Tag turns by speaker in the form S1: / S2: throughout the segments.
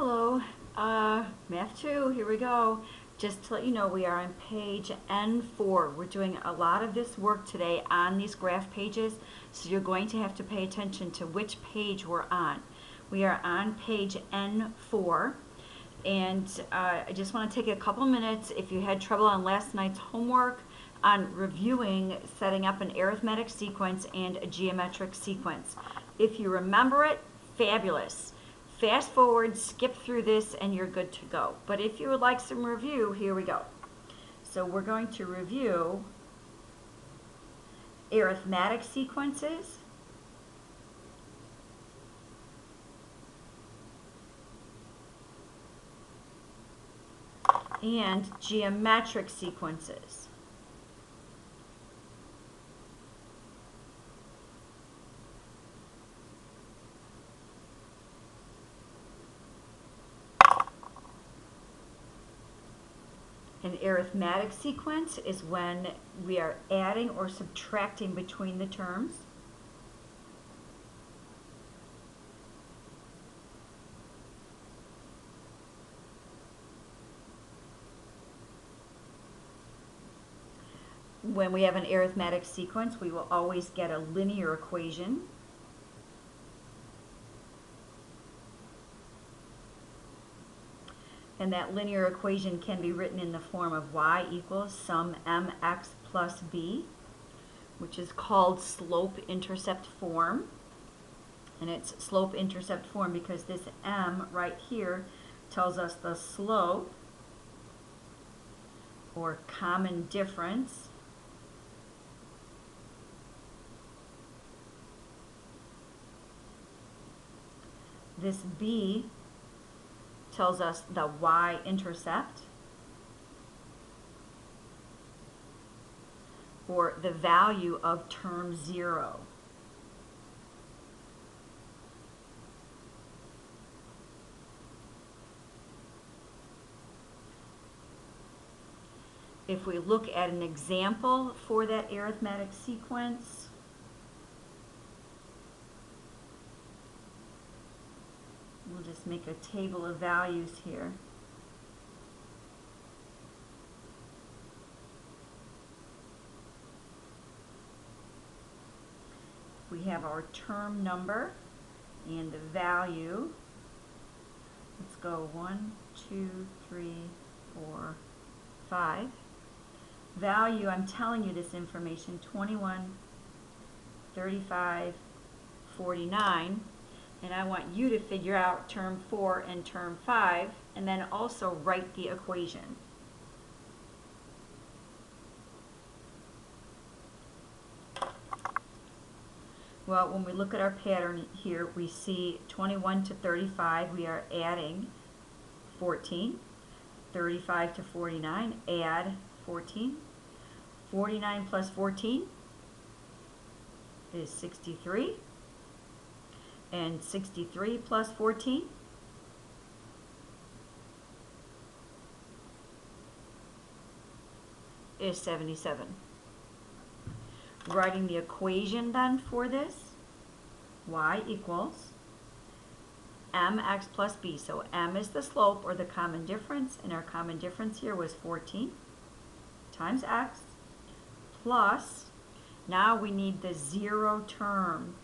S1: Hello, Math 2, here we go. Just to let you know, we are on page N4. We're doing a lot of this work today on these graph pages, so you're going to have to pay attention to which page we're on. We are on page N4, and I just want to take a couple minutes. If you had trouble on last night's homework on reviewing setting up an arithmetic sequence and a geometric sequence. If you remember it, fabulous. Fast forward, skip through this, and you're good to go. But if you would like some review, here we go. So we're going to review arithmetic sequences, and geometric sequences. An arithmetic sequence is when we are adding or subtracting between the terms. When we have an arithmetic sequence, we will always get a linear equation. And that linear equation can be written in the form of y equals sum mx plus b, which is called slope-intercept form. And it's slope-intercept form because this m right here tells us the slope, or common difference, this b tells us the y-intercept, or the value of term 0. If we look at an example for that arithmetic sequence, we'll just make a table of values here. We have our term number and the value. Let's go 1, 2, 3, 4, 5. Value, I'm telling you this information, 21, 35, 49. And I want you to figure out term 4 and term 5, and then also write the equation. Well, when we look at our pattern here, we see 21 to 35, we are adding 14. 35 to 49, add 14. 49 plus 14 is 63. And 63 plus 14 is 77. Writing the equation then for this, y equals mx plus b. So m is the slope, or the common difference, and our common difference here was 14 times x plus, now we need the 0 term.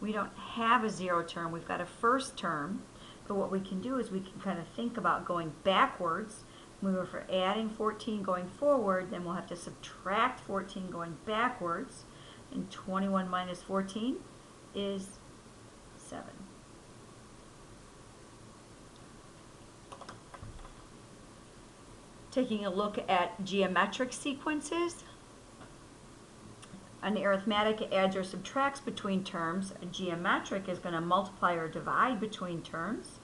S1: We don't have a 0 term, we've got a first term, but what we can do is we can kind of think about going backwards. When we were adding 14 going forward, then we'll have to subtract 14 going backwards, and 21 minus 14 is 7. Taking a look at geometric sequences, an arithmetic adds or subtracts between terms. A geometric is going to multiply or divide between terms.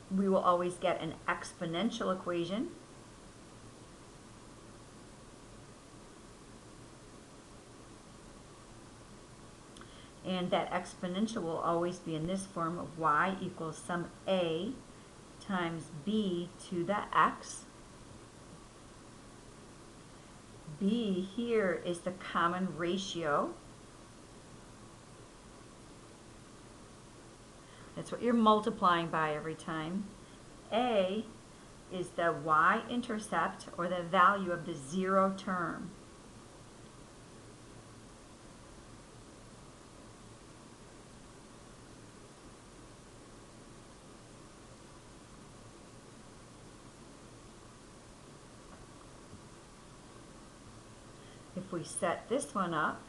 S1: We will always get an exponential equation. And that exponential will always be in this form of y equals sum a times b to the x. B here is the common ratio. That's what you're multiplying by every time. A is the y-intercept, or the value of the zero term. If we set this one up,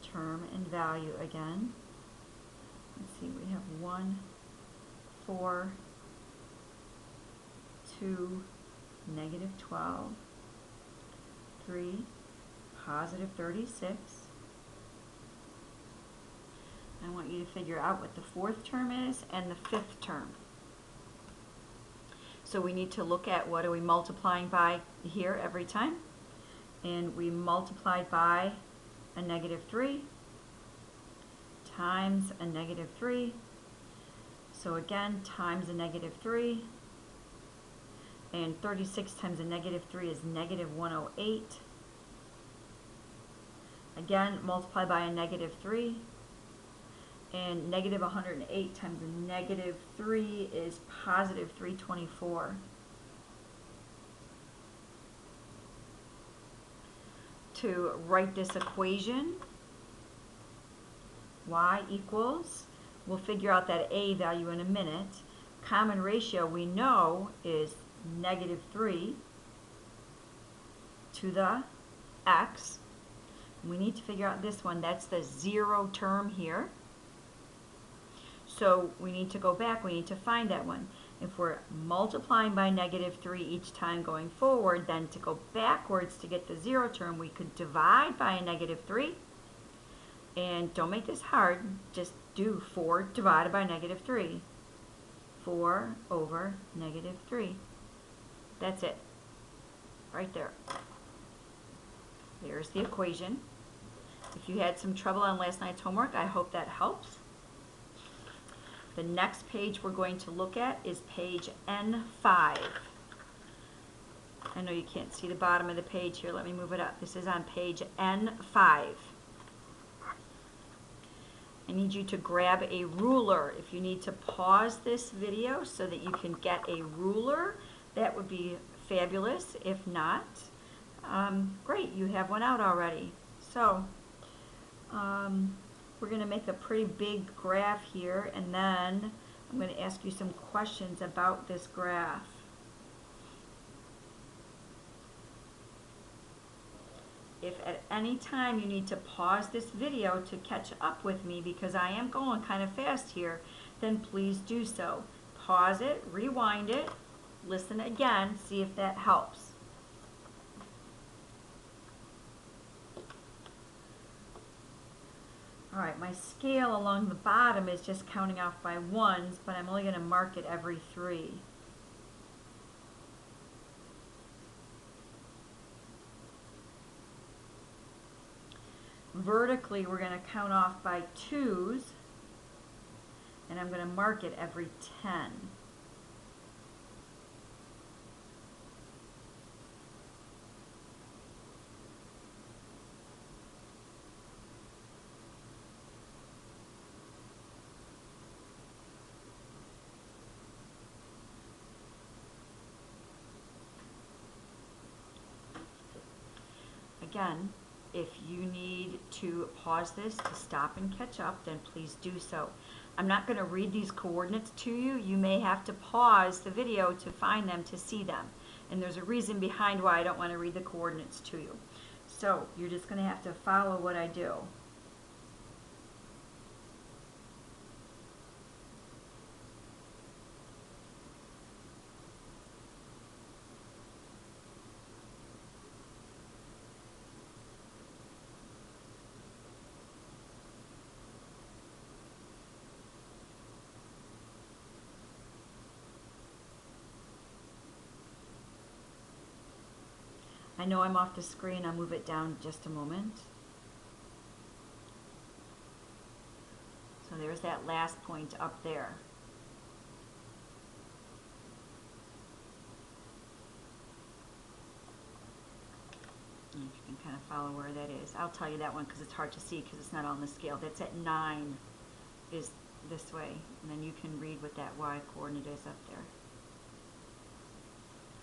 S1: term and value again. Let's see, we have 1, 4, 2, negative 12, 3, positive 36. I want you to figure out what the fourth term is and the fifth term. So we need to look at what are we multiplying by here every time. And we multiplied by a negative 3 times a negative 3. So again, times a negative 3. And 36 times a negative 3 is negative 108. Again, multiply by a negative 3. And negative 108 times a negative 3 is positive 324. To write this equation, y equals, we'll figure out that a value in a minute. Common ratio we know is negative 3 to the x. We need to figure out this one. That's the zero term here. So we need to go back. We need to find that one. If we're multiplying by negative 3 each time going forward, then to go backwards to get the zero term, we could divide by a negative 3. And don't make this hard. Just do 4 divided by negative 3. 4 over negative 3. That's it. Right there. There's the equation. If you had some trouble on last night's homework, I hope that helps. The next page we're going to look at is page N5. I know you can't see the bottom of the page here. Let me move it up. This is on page N5. I need you to grab a ruler. If you need to pause this video so that you can get a ruler, that would be fabulous. If not, great, you have one out already. So, we're going to make a pretty big graph here, and then I'm going to ask you some questions about this graph. If at any time you need to pause this video to catch up with me because I am going kind of fast here, then please do so. Pause it, rewind it, listen again, see if that helps. Alright, my scale along the bottom is just counting off by ones, but I'm only going to mark it every 3. Vertically, we're going to count off by 2s, and I'm going to mark it every 10. Again, if you need to pause this to stop and catch up, then please do so. I'm not going to read these coordinates to you. You may have to pause the video to find them, to see them. And there's a reason behind why I don't want to read the coordinates to you. So you're just going to have to follow what I do. I know I'm off the screen. I'll move it down just a moment. So So there's that last point up there. And if you can kind of follow where that is. I'll tell you that one because it's hard to see because it's not on the scale. That's at 9 is this way. And then you can read what that y coordinate is up there.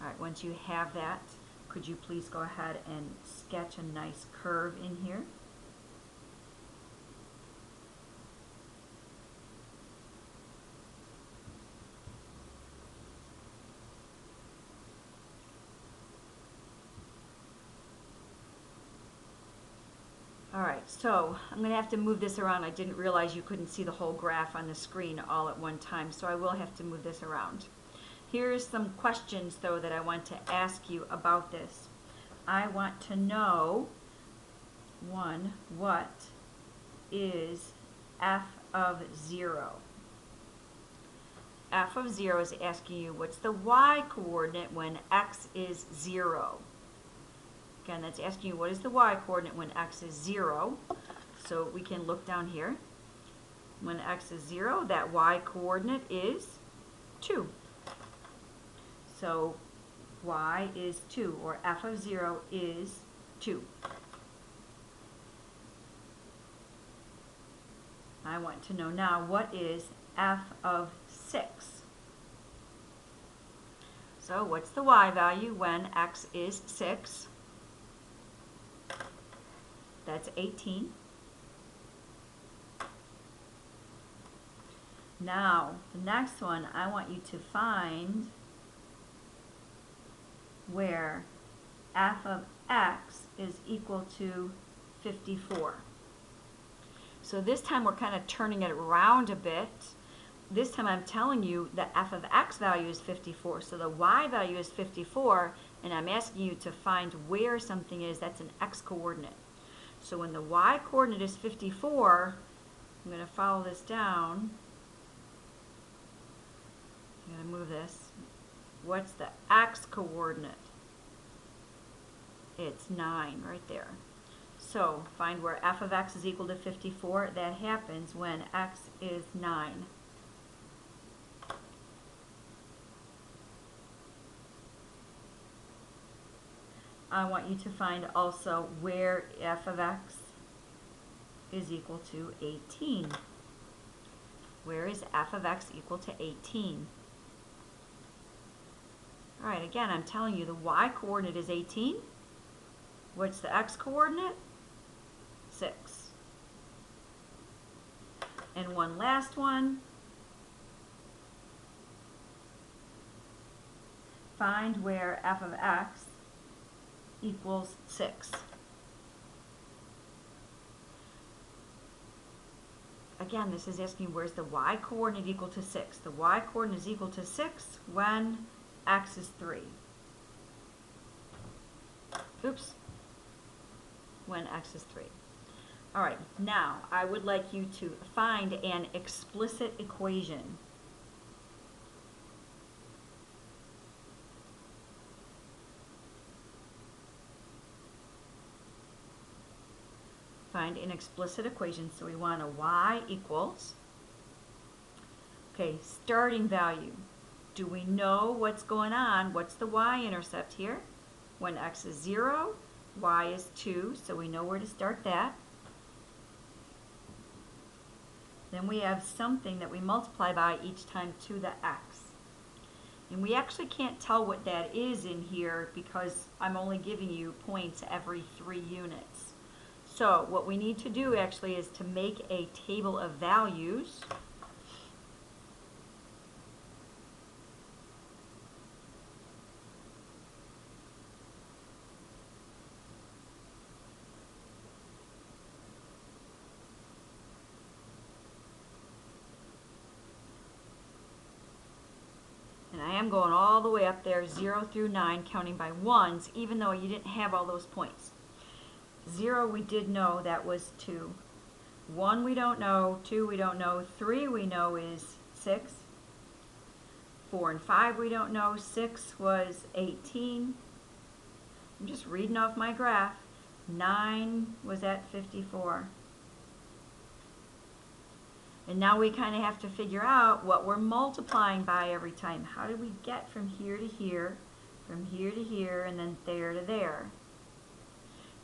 S1: All right, once you have that, could you please go ahead and sketch a nice curve in here? All right, so I'm going to have to move this around. I didn't realize you couldn't see the whole graph on the screen all at one time, so I will have to move this around. Here's some questions, though, that I want to ask you about this. I want to know, one, what is f of 0? F of 0 is asking you what's the y coordinate when x is 0. Again, that's asking you what is the y coordinate when x is 0. So we can look down here. When x is 0, that y coordinate is 2. So y is 2, or f of 0 is 2. I want to know now, what is f of 6? So what's the y value when x is 6? That's 18. Now, the next one, I want you to find where f of x is equal to 54. So this time we're kind of turning it around a bit. This time I'm telling you the f of x value is 54. So the y value is 54, and I'm asking you to find where something is that's an x coordinate. So when the y coordinate is 54, I'm going to follow this down. I'm going to move this. What's the x coordinate? It's 9 right there. So find where f of x is equal to 54. That happens when x is 9. I want you to find also where f of x is equal to 18. Where is f of x equal to 18? All right, again, I'm telling you the y coordinate is 18. What's the x coordinate? 6. And one last one. Find where f of x equals 6. Again, this is asking where's the y coordinate equal to 6. The y coordinate is equal to 6 when x is 3. Oops. When x is 3. All right, now I would like you to find an explicit equation. Find an explicit equation. So we want a y equals, okay, starting value. Do we know what's going on? What's the y-intercept here? When x is 0, y is 2, so we know where to start that. Then we have something that we multiply by each time to the x. And we actually can't tell what that is in here because I'm only giving you points every 3 units. So what we need to do actually is to make a table of values. And I am going all the way up there, 0 through 9, counting by ones, even though you didn't have all those points. 0 we did know, that was 2. 1 we don't know, 2 we don't know, 3 we know is 6. 4 and 5 we don't know, 6 was 18. I'm just reading off my graph. 9 was at 54. And now we kind of have to figure out what we're multiplying by every time. How do we get from here to here, and then there to there?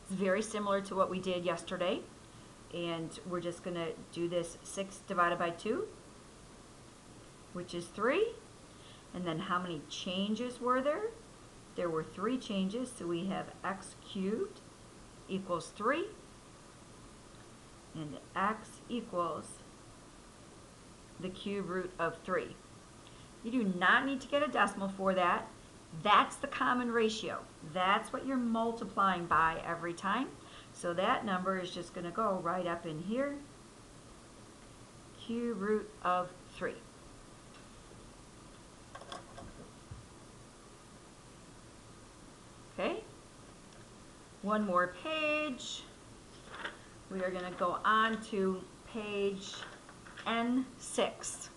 S1: It's very similar to what we did yesterday. And we're just going to do this 6 divided by 2, which is 3. And then how many changes were there? There were 3 changes, so we have x cubed equals 3, and x equals the cube root of 3. You do not need to get a decimal for that. That's the common ratio. That's what you're multiplying by every time. So that number is just going to go right up in here, cube root of 3. Okay, one more page. We are going to go on to page N6.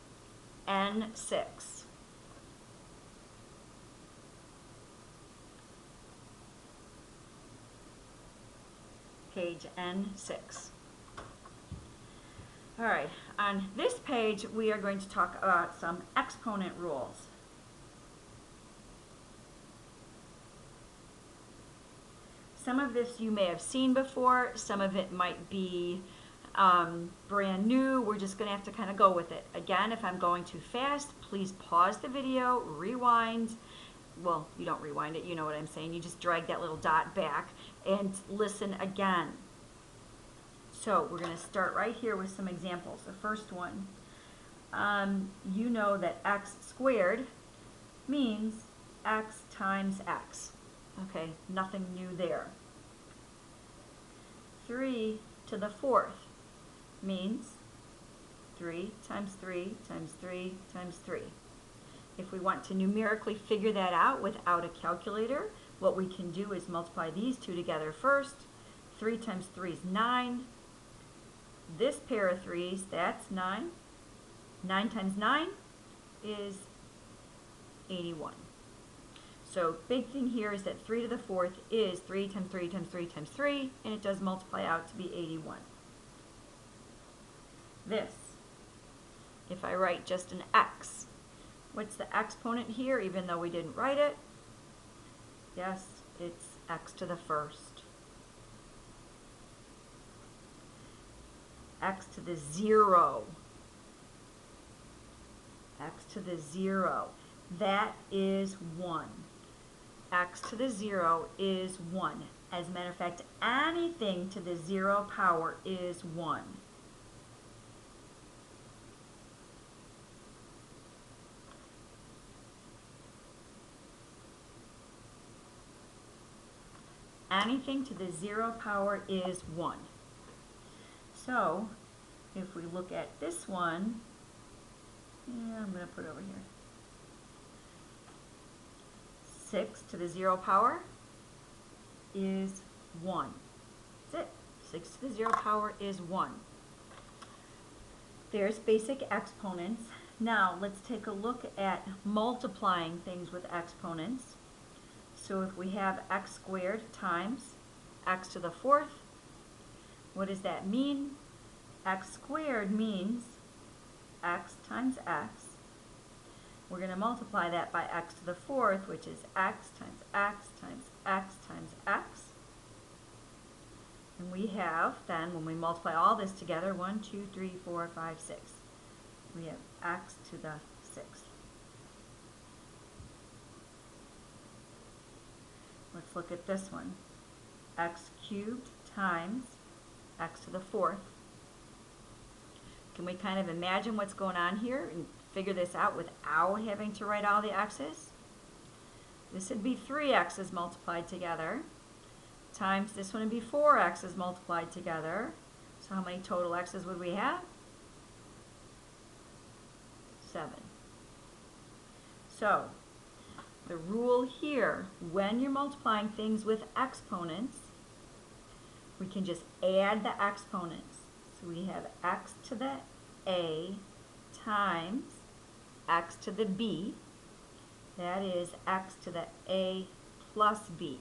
S1: N6. Page N6. All right, on this page we are going to talk about some exponent rules. Some of this you may have seen before, some of it might be brand new. We're just going to have to kind of go with it. Again, if I'm going too fast, please pause the video, rewind. Well, you don't rewind it, you know what I'm saying. You just drag that little dot back and listen again. So we're going to start right here with some examples. The first one, you know that x squared means x times x. Okay, nothing new there. 3 to the 4th means 3 times 3 times 3 times 3. If we want to numerically figure that out without a calculator, what we can do is multiply these two together first. 3 times 3 is 9. This pair of 3's, that's 9. 9 times 9 is 81. So big thing here is that 3 to the 4th is 3 times 3 times 3 times 3, and it does multiply out to be 81. This, if I write just an x, what's the exponent here, even though we didn't write it? Yes, it's x to the 1st. X to the 0. X to the 0. That is 1. X to the 0 is 1. As a matter of fact, anything to the 0 power is 1. Anything to the 0 power is 1. So, if we look at this one, I'm going to put it over here. 6 to the 0 power is 1. That's it. 6 to the 0 power is 1. There's basic exponents. Now, let's take a look at multiplying things with exponents. So if we have x squared times x to the 4th, what does that mean? X squared means x times x. We're going to multiply that by x to the 4th, which is x times x times x times x. And we have, then, when we multiply all this together, 1, 2, 3, 4, 5, 6. We have x to the 6th. Let's look at this one. X cubed times x to the 4th. Can we kind of imagine what's going on here and figure this out without having to write all the x's? This would be 3 x's multiplied together, times this one would be 4 x's multiplied together. So how many total x's would we have? 7. So the rule here, when you're multiplying things with exponents, we can just add the exponents. So we have x to the a times x to the b. That is x to the a plus b.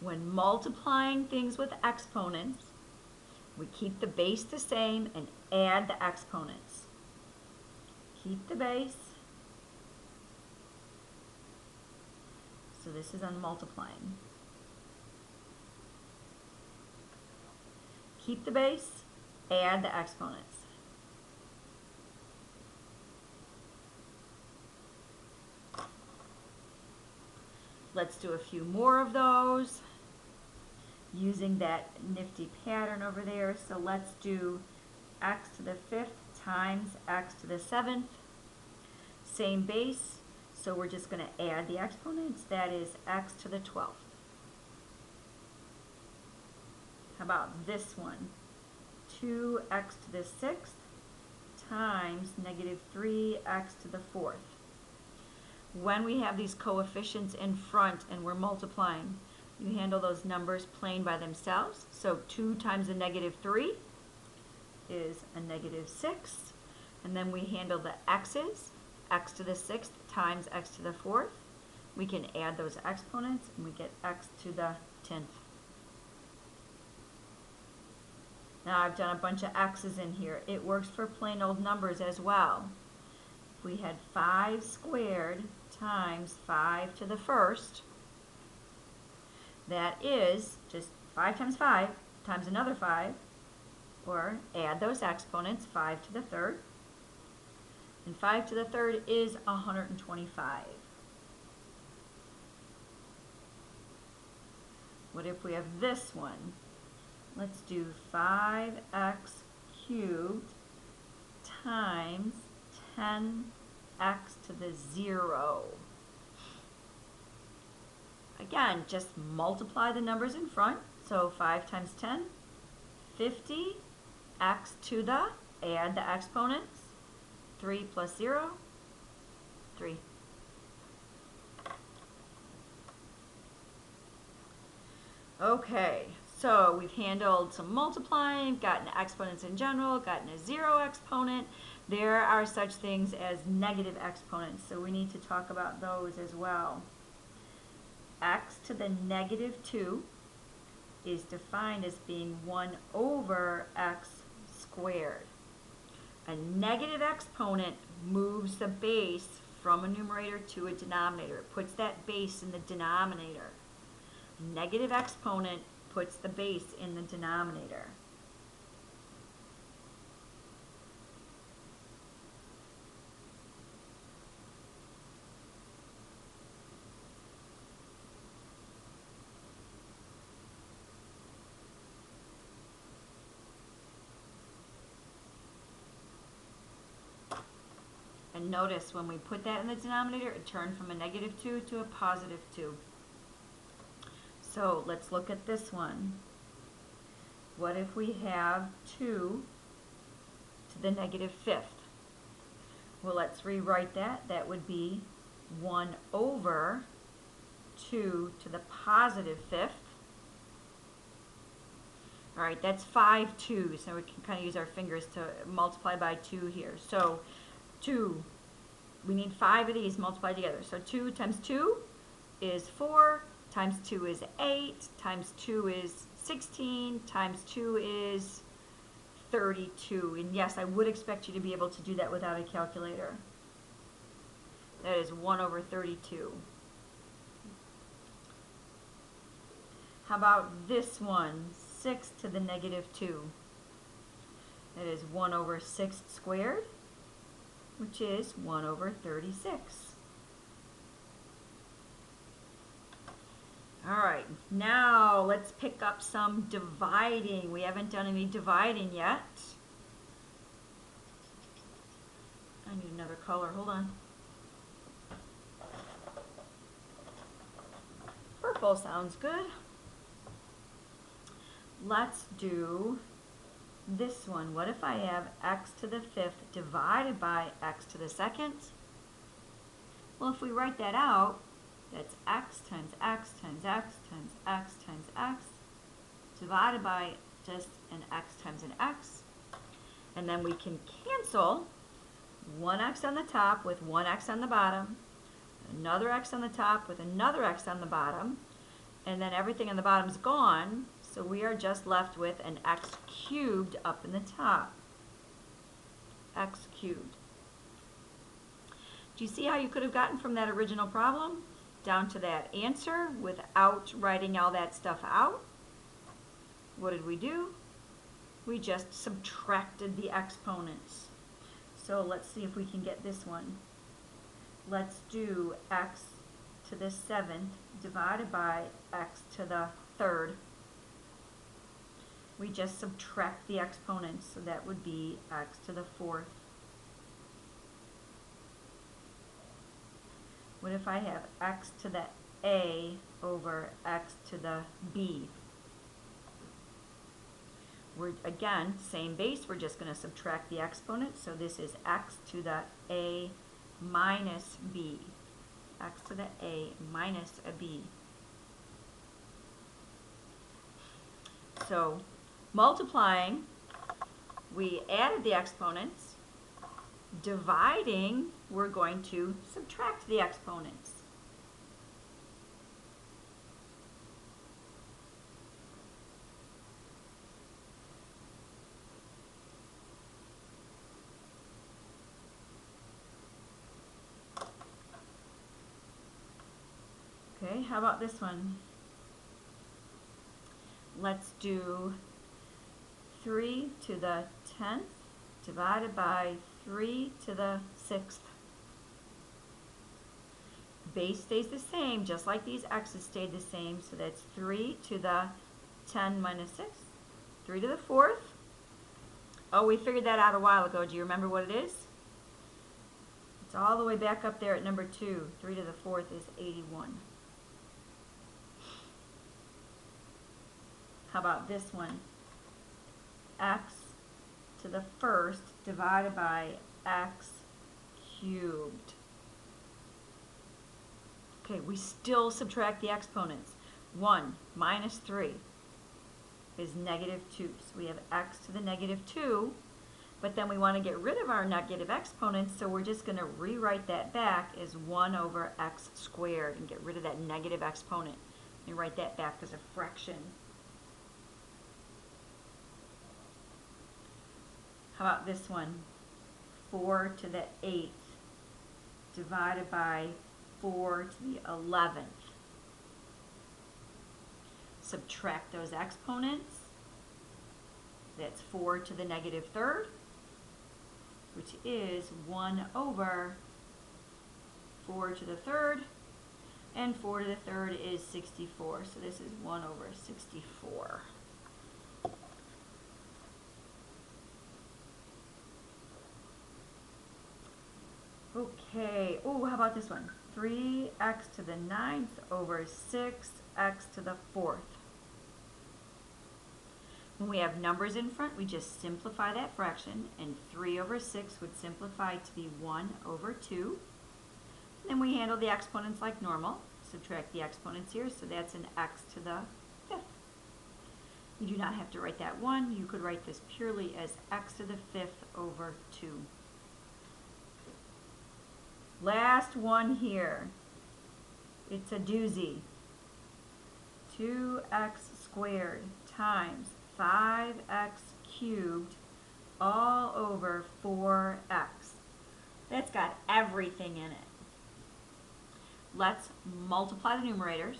S1: When multiplying things with exponents, We keep the base the same and add the exponents. Keep the base. So this is on multiplying. Keep the base, add the exponents. Let's do a few more of those using that nifty pattern over there. So let's do x to the 5th times x to the 7th. Same base, so we're just going to add the exponents. That is x to the 12th. How about this one? 2x to the 6th times negative 3x to the 4th. When we have these coefficients in front and we're multiplying, you handle those numbers plain by themselves. So 2 times a negative 3 is a negative 6. And then we handle the x's, x to the 6th times x to the 4th. We can add those exponents and we get x to the 10th. Now I've done a bunch of x's in here. It works for plain old numbers as well. If we had 5 squared times 5 to the 1st, that is just 5 times 5 times another 5, or add those exponents, 5 to the 3rd. And 5 to the 3rd is 125. What if we have this one? Let's do 5x cubed times 10x to the 0. Again, just multiply the numbers in front. So 5 times 10, 50, x to the, add the exponents, 3 plus 0, 3. Okay, so we've handled some multiplying, gotten exponents in general, gotten a 0 exponent. There are such things as negative exponents, so we need to talk about those as well. X to the negative 2 is defined as being 1 over x squared. A negative exponent moves the base from a numerator to a denominator. It puts that base in the denominator. Negative exponent puts the base in the denominator. And notice when we put that in the denominator, it turned from a negative 2 to a positive 2. So let's look at this one. What if we have 2 to the negative 5th? Well, let's rewrite that. That would be 1 over 2 to the positive 5th. All right, that's 5 2s, so we can kind of use our fingers to multiply by 2 here. So 2, we need 5 of these multiplied together. So 2 times 2 is 4, times 2 is 8, times 2 is 16, times 2 is 32. And yes, I would expect you to be able to do that without a calculator. That is 1 over 32. How about this one? 6 to the negative 2. That is 1 over 6 squared, which is 1 over 36. All right, now let's pick up some dividing. We haven't done any dividing yet. I need another color, hold on. Purple sounds good. Let's do this one. What if I have x to the 5th divided by x to the 2nd? Well, if we write that out, that's x times x times x times x times x divided by just an x times an x. And then we can cancel one x on the top with one x on the bottom, another x on the top with another x on the bottom, and then everything on the bottom is gone, So we are just left with an x cubed up in the top. X cubed. Do you see how you could have gotten from that original problem down to that answer without writing all that stuff out? What did we do? We just subtracted the exponents. So let's see if we can get this one. Let's do x to the 7th divided by x to the 3rd. We just subtract the exponents, so that would be x to the 4th. What if I have x to the a over x to the b? We're, again, same base, we're just going to subtract the exponents, so this is x to the a minus b. X to the a minus a b. So, multiplying, we added the exponents. Dividing, we're going to subtract the exponents. Okay, how about this one? Let's do 3 to the 10th divided by 3 to the 6th. Base stays the same, just like these x's stayed the same, so that's 3 to the 10 minus 6. 3 to the 4th. Oh, we figured that out a while ago. Do you remember what it is? It's all the way back up there at number 2. 3 to the 4th is 81. How about this one? X to the 1st divided by x cubed. Okay, we still subtract the exponents. 1 minus 3 is negative 2. So we have x to the negative 2, but then we want to get rid of our negative exponents, so we're just going to rewrite that back as 1 over x squared and get rid of that negative exponent. And write that back as a fraction. How about this one? 4 to the 8th divided by 4 to the 11th. Subtract those exponents. That's 4 to the negative 3rd, which is 1 over 4 to the 3rd, and 4 to the 3rd is 64, so this is 1 over 64. Okay, oh, how about this one? 3x to the 9th over 6x to the 4th. When we have numbers in front, we just simplify that fraction, and 3 over 6 would simplify to be 1 over 2. Then we handle the exponents like normal. Subtract the exponents here, so that's an x to the 5th. You do not have to write that 1. You could write this purely as x to the 5th over 2. Last one here. It's a doozy. 2x squared times 5x cubed all over 4x. That's got everything in it. Let's multiply the numerators.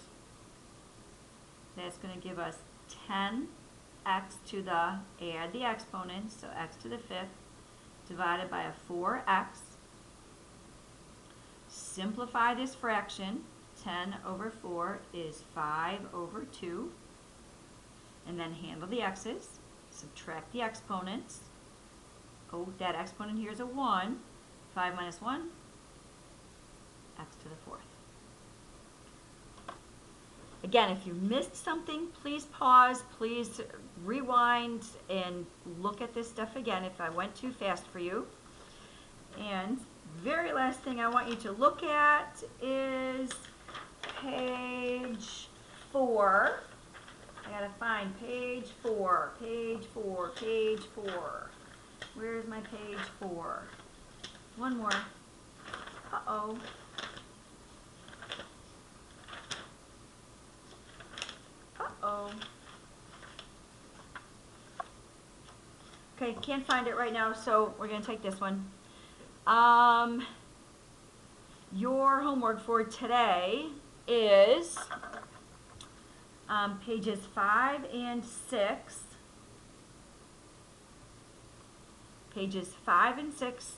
S1: That's going to give us 10x to the, add the exponents, so x to the 5th, divided by a 4x. Simplify this fraction. 10 over 4 is 5 over 2. And then handle the x's. Subtract the exponents. Oh, that exponent here is a 1. 5 minus 1, x to the 4th. Again, if you missed something, please pause, please rewind and look at this stuff again if I went too fast for you. And very last thing I want you to look at is page 4. I gotta find page 4, page 4, page 4. Where's my page 4? One more. Uh-oh. Uh-oh. Okay, can't find it right now, so we're going to take this one. Your homework for today is pages 5 and 6. Pages 5 and 6.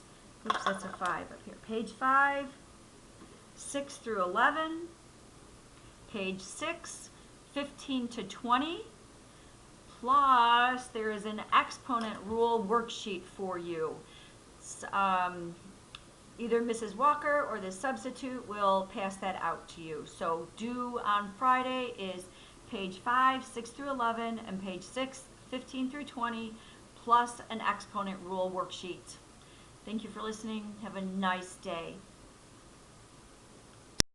S1: Oops, that's a 5 up here. Page 5, 6 through 11. Page 6, 15 to 20. Plus, there is an exponent rule worksheet for you. Either Mrs. Walker or the substitute will pass that out to you. So due on Friday is page 5, 6 through 11, and page 6, 15 through 20, plus an exponent rule worksheet. Thank you for listening. Have a nice day.